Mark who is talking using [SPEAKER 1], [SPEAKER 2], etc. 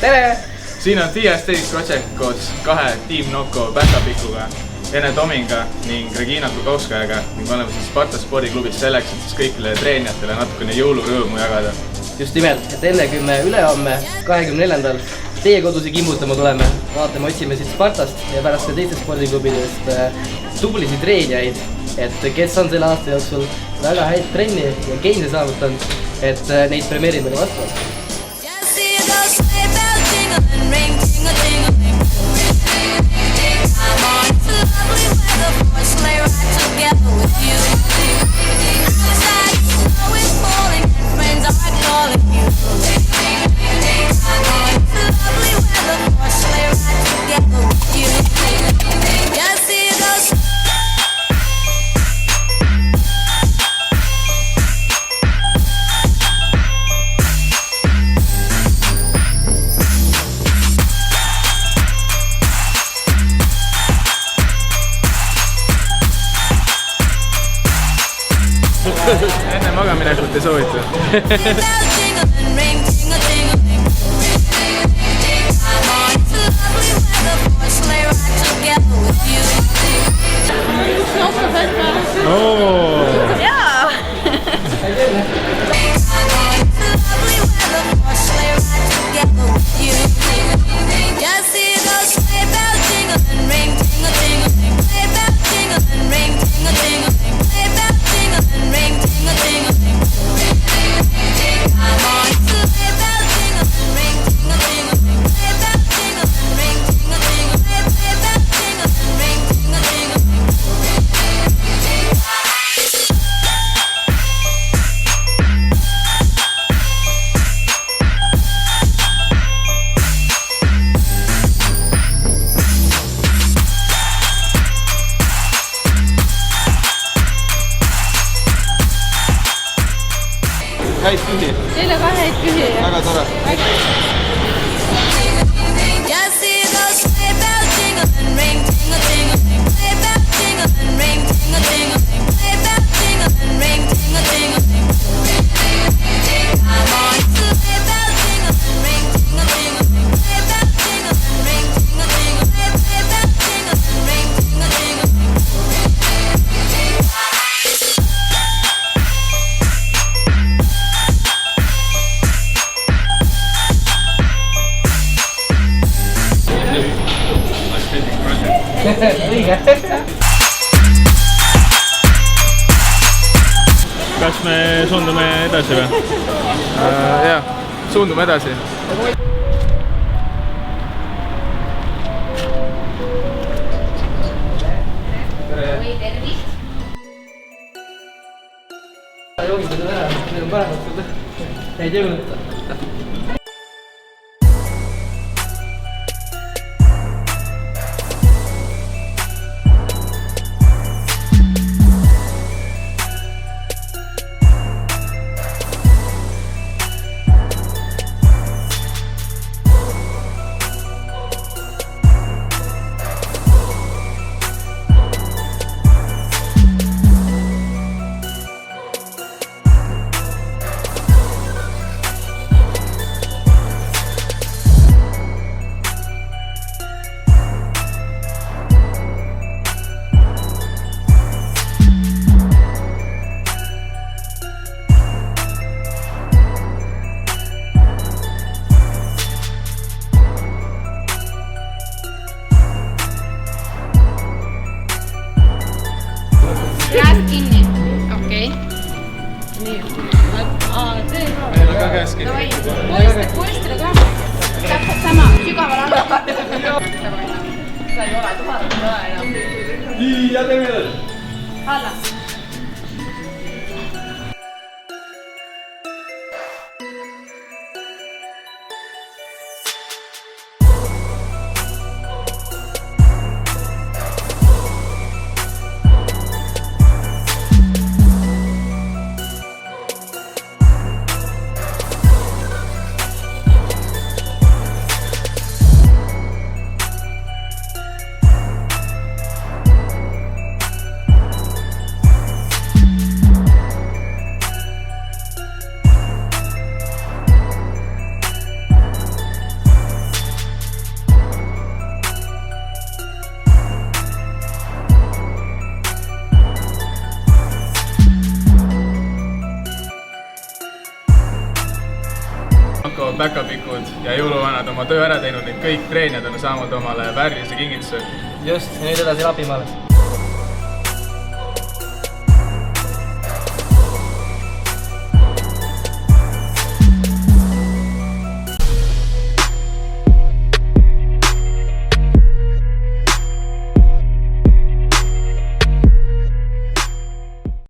[SPEAKER 1] tere!
[SPEAKER 2] Siin on TIA Stage Project koos kahe Team Noko bändapikuga, Ene Tominga ning Regina Kukovskajaga ning me oleme siis Sparta spordiklubis selleks, et siis kõigile treenijatele natukene jõulurõõmu jagada.
[SPEAKER 1] Just nimelt, et enne kui me ülehomme 24. teie kodusi kimbutama tuleme, vaatame, otsime siit Spartast ja pärast ka teistest spordiklubidest tublisid treenijaid, et kes on selle aasta jooksul väga häid trenni ja gain'e saavutanud, et neid premeerime ka vastavalt.
[SPEAKER 2] Enne magaminekut ei soovita. Häid pühi.
[SPEAKER 3] Teile ka häid pühi.
[SPEAKER 2] Väga tore. Kas me suundume edasi või? Jah, suundume edasi.
[SPEAKER 3] Tervist!
[SPEAKER 1] Joogid on ära, meil on paremad seda. Häid jõulud!
[SPEAKER 3] Käest kinni. Okei. Nii.
[SPEAKER 2] Meil on ka käest kinni.
[SPEAKER 3] Poistele ka. Täpselt sama. Sügaval alla. Seda ei ole. Tuhat ei ole enam.
[SPEAKER 2] Nii, ja teeme veel.
[SPEAKER 3] Alla.
[SPEAKER 2] päkapikud ja jõuluvanad oma töö ära teinud, nüüd kõik treenijad on saanud omale väärilise kingituse.
[SPEAKER 1] just, ja nüüd edasi Lapimaale.